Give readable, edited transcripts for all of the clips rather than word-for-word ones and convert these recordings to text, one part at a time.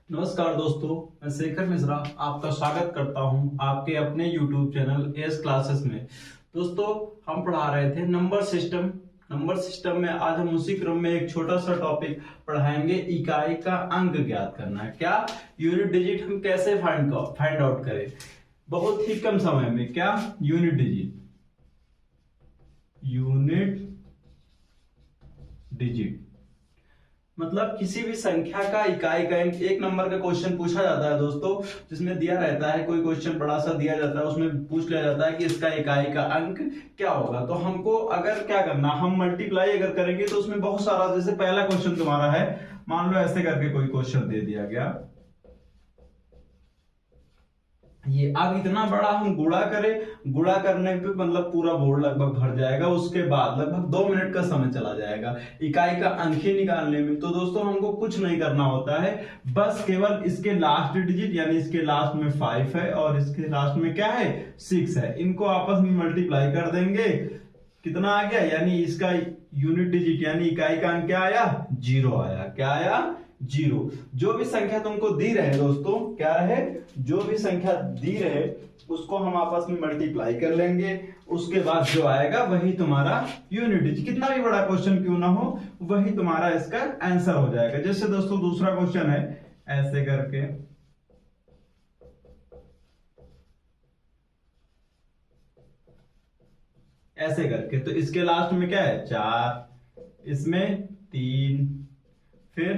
नमस्कार दोस्तों, मैं शेखर मिश्रा आपका स्वागत करता हूं आपके अपने YouTube चैनल एस क्लासेस में। दोस्तों, हम पढ़ा रहे थे नंबर सिस्टम। नंबर सिस्टम में आज हम उसी क्रम में एक छोटा सा टॉपिक पढ़ाएंगे, इकाई का अंक ज्ञात करना है। क्या यूनिट डिजिट हम कैसे फाइंड आउट करें बहुत ही कम समय में। क्या यूनिट डिजिट मतलब किसी भी संख्या का इकाई का अंक। एक नंबर का क्वेश्चन पूछा जाता है दोस्तों, जिसमें दिया रहता है, कोई क्वेश्चन बड़ा सा दिया जाता है, उसमें पूछ लिया जाता है कि इसका इकाई का अंक क्या होगा। तो हमको अगर क्या करना, हम मल्टीप्लाई अगर करेंगे तो उसमें बहुत सारा, जैसे पहला क्वेश्चन तुम्हारा है, मान लो ऐसे करके कोई क्वेश्चन दे दिया गया, ये अब इतना बड़ा हम गुणा करें, गुणा करने पे मतलब पूरा बोर्ड लगभग भर जाएगा, उसके बाद लगभग 2 मिनट का समय चला जाएगा इकाई का अंक ही निकालने में। तो दोस्तों हमको कुछ नहीं करना होता है, बस केवल इसके लास्ट डिजिट यानी इसके लास्ट में 5 है और इसके लास्ट में क्या है 6 है, इनको आपस में मल्टीप्लाई कर देंगे। कितना आ गया, यानी इसका यूनिट डिजिट यानी इकाई का अंक क्या आया, 0 आया। क्या आया, 0। जो भी संख्या तुमको दी रहे दोस्तों, क्या रहे, जो भी संख्या दी रहे उसको हम आपस में मल्टीप्लाई कर लेंगे, उसके बाद जो आएगा वही तुम्हारा यूनिट डिजिट। कितना भी बड़ा क्वेश्चन क्यों ना हो, वही तुम्हारा इसका आंसर हो जाएगा। जैसे दोस्तों दूसरा क्वेश्चन है, ऐसे करके तो इसके लास्ट में क्या है 4, इसमें 3, फिर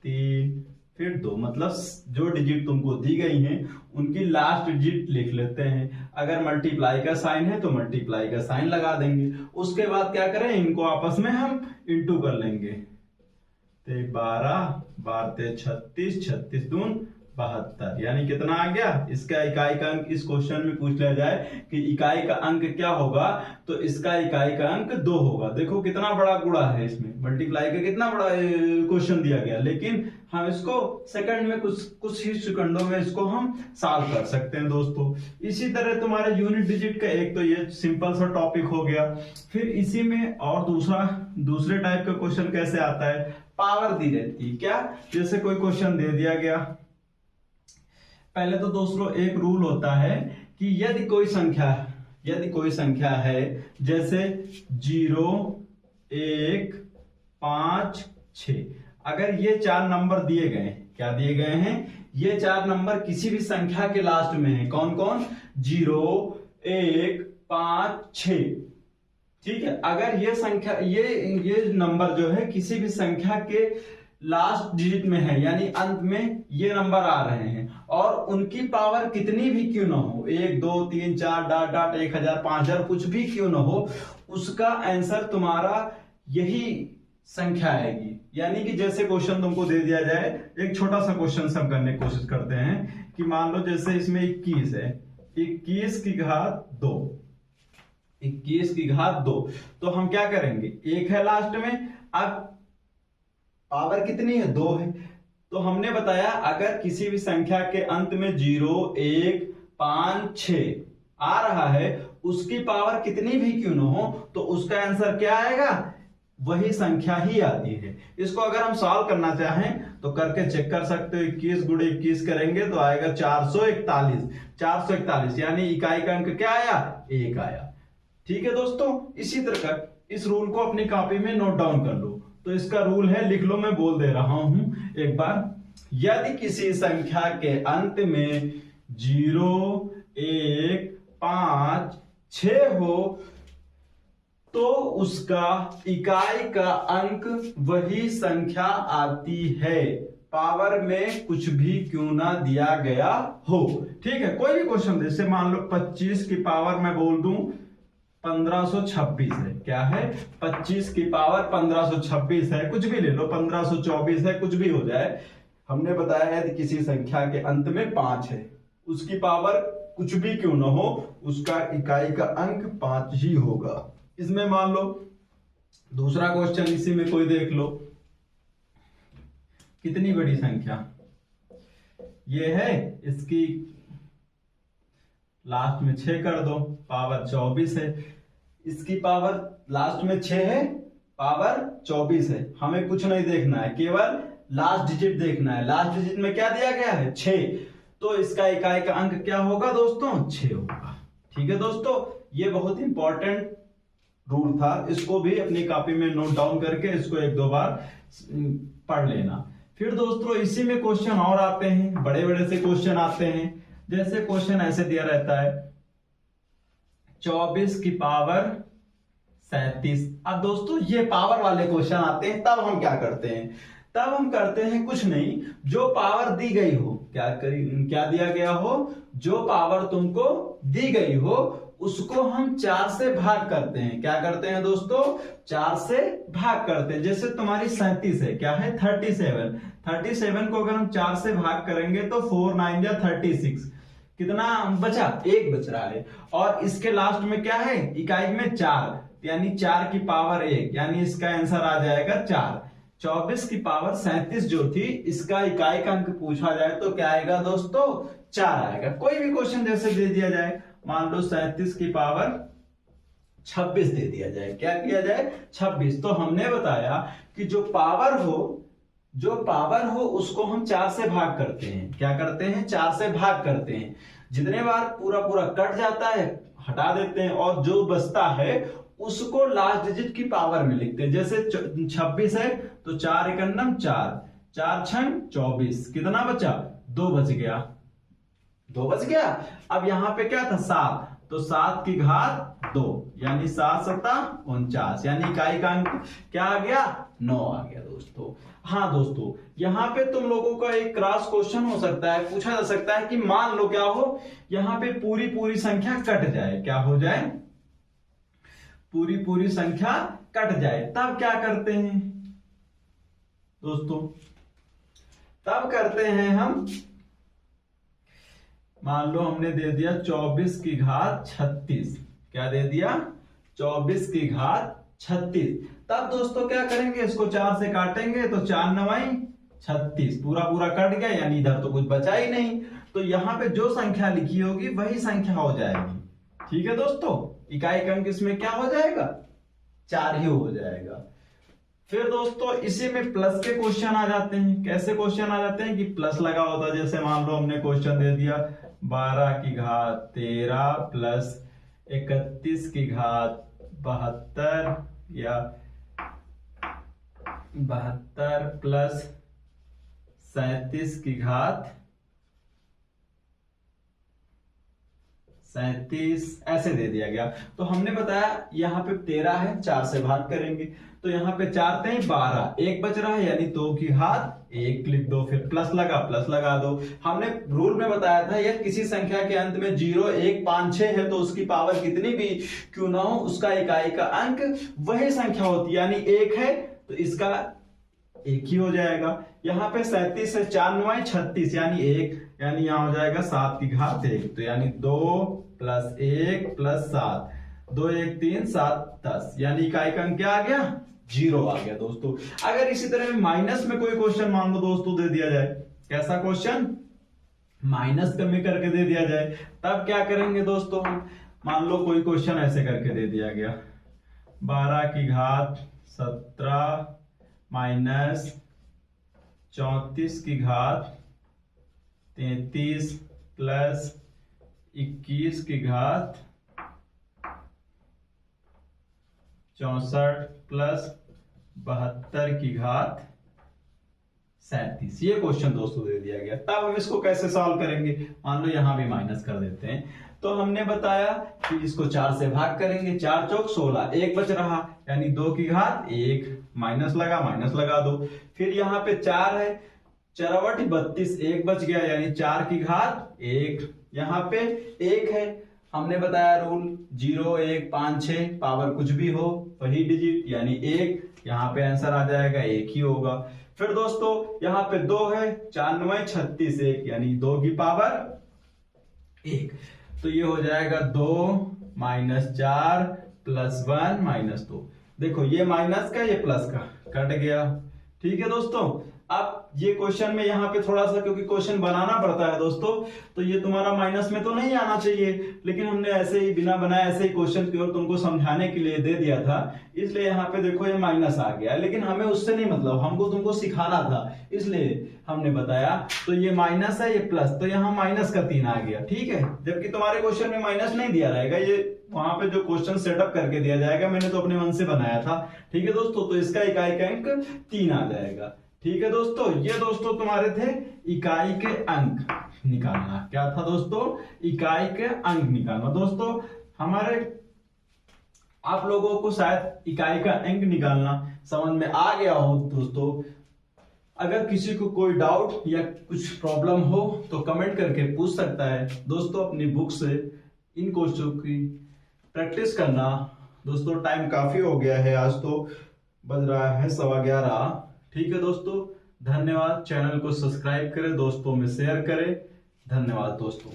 3, फिर 2, मतलब जो डिजिट तुमको दी गई हैं उनकी लास्ट डिजिट लिख लेते हैं। अगर मल्टीप्लाई का साइन है तो मल्टीप्लाई का साइन लगा देंगे। उसके बाद क्या करें, इनको आपस में हम इंटू कर लेंगे। तो 12 12 36, 36 दून 72, यानी कितना आ गया इसका इकाई का अंक। इस क्वेश्चन में पूछ लिया जाए कि इकाई का अंक क्या होगा, तो इसका इकाई का अंक 2 होगा। देखो कितना बड़ा गुणा है, इसमें मल्टीप्लाई का कितना बड़ा क्वेश्चन दिया गया, लेकिन हम इसको सेकंड में कुछ ही सेकंडों में इसको हम सॉल्व कर सकते हैं दोस्तों। इसी तरह तुम्हारे यूनिट डिजिट का एक तो ये सिंपल सा टॉपिक हो गया। फिर इसी में और दूसरे टाइप का क्वेश्चन कैसे आता है, पावर दी रहती है। क्या, जैसे कोई क्वेश्चन दे दिया गया, पहले तो दोस्तों एक रूल होता है कि यदि कोई संख्या है, जैसे 0 1 5 6, अगर ये 4 नंबर दिए गए, क्या दिए गए हैं, ये 4 नंबर किसी भी संख्या के लास्ट में है। कौन कौन, 0 1 5 6, ठीक है। अगर ये संख्या ये नंबर जो है किसी भी संख्या के लास्ट डिजिट में है, यानी अंत में ये नंबर आ रहे हैं, और उनकी पावर कितनी भी क्यों ना हो, 1 2 3 4 डाट डाट 1000 5000 कुछ भी क्यों ना हो, उसका आंसर तुम्हारा यही संख्या आएगी। यानी कि जैसे क्वेश्चन तुमको दे दिया जाए, एक छोटा सा क्वेश्चन सब करने की कोशिश करते हैं कि मान लो जैसे इसमें 21 है, 21 की घात 2, 21 की घात 2, तो हम क्या करेंगे, 1 है लास्ट में, अब पावर कितनी है, 2 है। तो हमने बताया अगर किसी भी संख्या के अंत में 0 1 5 6 आ रहा है, उसकी पावर कितनी भी क्यों ना हो, तो उसका आंसर क्या आएगा, वही संख्या ही आती है। इसको अगर हम सॉल्व करना चाहें तो करके चेक कर सकते हो। 21 गुणे 21 करेंगे तो आएगा 441, 441, यानी इकाई का अंक क्या आया, 1 आया। ठीक है दोस्तों, इसी तरह का इस रूल को अपनी कॉपी में नोट डाउन कर लो। तो इसका रूल है, लिख लो, मैं बोल दे रहा हूं एक बार। यदि किसी संख्या के अंत में 0 1 5 6 हो तो उसका इकाई का अंक वही संख्या आती है, पावर में कुछ भी क्यों ना दिया गया हो। ठीक है, कोई भी क्वेश्चन जैसे मान लो 25 की पावर मैं बोल दूं 1526 है, क्या है, 25 की पावर 1526 है, कुछ भी ले लो, 1524 है, कुछ भी हो जाए। हमने बताया है कि किसी संख्या के अंत में 5 है, उसकी पावर कुछ भी क्यों ना हो, उसका इकाई का अंक 5 ही होगा। इसमें मान लो दूसरा क्वेश्चन इसी में कोई देख लो, कितनी बड़ी संख्या ये है, इसकी लास्ट में 6 कर दो, पावर 24 है, इसकी पावर लास्ट में 6 है, पावर 24 है। हमें कुछ नहीं देखना है, केवल लास्ट डिजिट देखना है। लास्ट डिजिट में क्या दिया गया है 6, तो इसका इकाई का अंक क्या होगा दोस्तों 6 होगा। ठीक है दोस्तों, ये बहुत इंपॉर्टेंट रूल था, इसको भी अपनी कॉपी में नोट डाउन करके इसको 1-2 बार पढ़ लेना। फिर दोस्तों इसी में क्वेश्चन और आते हैं, बड़े बड़े से क्वेश्चन आते हैं। जैसे क्वेश्चन ऐसे दिया रहता है 24 की पावर 37। अब दोस्तों ये पावर वाले क्वेश्चन आते हैं, तब हम क्या करते हैं, तब हम करते हैं कुछ नहीं, जो पावर दी गई हो, क्या दिया गया हो, जो पावर तुमको दी गई हो उसको हम 4 से भाग करते हैं। क्या करते हैं दोस्तों 4 से भाग करते हैं। जैसे तुम्हारी 37 है, क्या है 37 को अगर हम 4 से भाग करेंगे तो 4 9 या 36, कितना बचा 1 बच रहा है। और इसके लास्ट में क्या है इकाई में 4, यानी 4 की पावर 1, यानी इसका आंसर आ जाएगा 4। 24 की पावर 37 जो थी, इसका इकाई का अंक पूछा जाए तो क्या आएगा दोस्तों 4 आएगा। कोई भी क्वेश्चन जैसे दे दिया जाए, मान लो 37 की पावर 26 दे दिया जाए, क्या किया जाए 26, तो हमने बताया कि जो पावर हो उसको हम 4 से भाग करते हैं। क्या करते हैं 4 से भाग करते हैं। जितने बार पूरा कट जाता है हटा देते हैं, और जो बचता है उसको लास्ट डिजिट की पावर में लिखते हैं। जैसे 26 है तो 4 एकन्नम 4, 4 छन 24, कितना बचा 2 बच गया, 2 बच गया। अब यहां पे क्या था 7, तो 7 की घात 2, यानी 7 7 49, यानी इकाई का अंक क्या आ गया 9 आ गया दोस्तों। हाँ दोस्तों, यहाँ पे तुम लोगों का एक क्रॉस क्वेश्चन हो सकता है, पूछा जा सकता है कि मान लो क्या हो, यहाँ पे पूरी संख्या कट जाए, क्या हो जाए पूरी संख्या कट जाए, तब क्या करते हैं दोस्तों, तब करते हैं हम, मान लो हमने दे दिया 24 की घात 36, क्या दे दिया 24 की घात 36, तब दोस्तों क्या करेंगे इसको 4 से काटेंगे तो 4 9 36, पूरा कट गया, यानी इधर तो कुछ बचा ही नहीं, तो यहां पे जो संख्या लिखी होगी वही संख्या हो जाएगी। ठीक है दोस्तों, इकाई का अंक इसमें क्या हो जाएगा 4 ही हो जाएगा। फिर दोस्तों इसी में प्लस के क्वेश्चन आ जाते हैं। कैसे क्वेश्चन आ जाते हैं कि प्लस लगा होता है। जैसे मान लो हमने क्वेश्चन दे दिया 12 की घात 13 प्लस 31 की घात 72, या 72 प्लस 37 की घात 37, ऐसे दे दिया गया। तो हमने बताया यहाँ पे 13 है, 4 से भाग करेंगे, तो यहाँ पे 4 3 12, 1 बच रहा है, यानी 2 की घात 1 लिख दो, फिर प्लस लगा दो। हमने रूल में बताया था यह किसी संख्या के अंत में 0 1 5 6 है तो उसकी पावर कितनी भी क्यों ना हो, उसका इकाई का अंक वही संख्या होती है, यानी 1 है तो इसका 1 ही हो जाएगा। यहाँ पे 37 है, 4 9 36, यानी 1, यानी यहाँ हो जाएगा 7 की घात 1, तो यानी 2 प्लस 1 प्लस 7, 2 1 3 7 10, यानी इकाई का अंक क्या आ गया 0 आ गया दोस्तों। अगर इसी तरह माइनस में कोई क्वेश्चन मान लो दोस्तों दे दिया जाए, कैसा क्वेश्चन माइनस कमी करके दे दिया जाए, तब क्या करेंगे दोस्तों, मान लो कोई क्वेश्चन ऐसे करके दे दिया गया 12 की घात 17 माइनस 34 की घात 33 प्लस 21 की घात 64 प्लस 72 की घात 37, ये क्वेश्चन दोस्तों दे दिया गया। तब हम इसको कैसे सॉल्व करेंगे, मान लो यहां भी माइनस कर देते हैं, तो हमने बताया कि इसको 4 से भाग करेंगे, 4 चौक 16, 1 बच रहा, यानी 2 की घात 1, माइनस लगा दो। फिर यहाँ पे 4 है, 4 32, 1 बच गया, यानी 4 की घात 1, यहाँ पे 1 है, हमने बताया रूल 0 1 5 6 पावर कुछ भी हो वही डिजिट, यानी 1, यहाँ पे आंसर आ जाएगा 1 ही होगा। फिर दोस्तों यहाँ पे 2 है, 4 9 36, 1, यानी 2 की पावर 1, तो ये हो जाएगा 2 माइनस 4 प्लस 1 माइनस 2। देखो ये माइनस का ये प्लस का कट गया, ठीक है दोस्तों। अब ये क्वेश्चन में यहाँ पे थोड़ा सा, क्योंकि क्वेश्चन बनाना पड़ता है दोस्तों, तो ये तुम्हारा माइनस में तो नहीं आना चाहिए, लेकिन हमने ऐसे ही बिना बनाए ऐसे ही क्वेश्चन केवल तुमको समझाने के लिए दे दिया था, इसलिए यहाँ पे देखो ये माइनस आ गया। लेकिन हमें उससे नहीं मतलब, हमको तुमको सिखाना था, इसलिए हमने बताया। तो ये माइनस है, ये प्लस, तो यहाँ माइनस का 3 आ गया, ठीक है। जबकि तुम्हारे क्वेश्चन में माइनस नहीं दिया रहेगा, ये वहां पे जो क्वेश्चन सेटअप करके दिया जाएगा, मैंने तो अपने मन से बनाया था, ठीक है दोस्तों। तो इसका इकाई का अंक 3 आ जाएगा, ठीक है दोस्तों। ये दोस्तों तुम्हारे थे इकाई के अंक निकालना। क्या था दोस्तों? इकाई के अंक निकालना। दोस्तों हमारे आप लोगों को शायद इकाई का अंक निकालना समझ में आ गया हो दोस्तों। अगर किसी को कोई डाउट या कुछ प्रॉब्लम हो तो कमेंट करके पूछ सकता है दोस्तों। अपनी बुक से इन क्वेश्चनों की प्रैक्टिस करना दोस्तों। टाइम काफी हो गया है, आज तो बज रहा है 11:15, ठीक है दोस्तों। धन्यवाद। चैनल को सब्सक्राइब करें, दोस्तों में शेयर करें। धन्यवाद दोस्तों।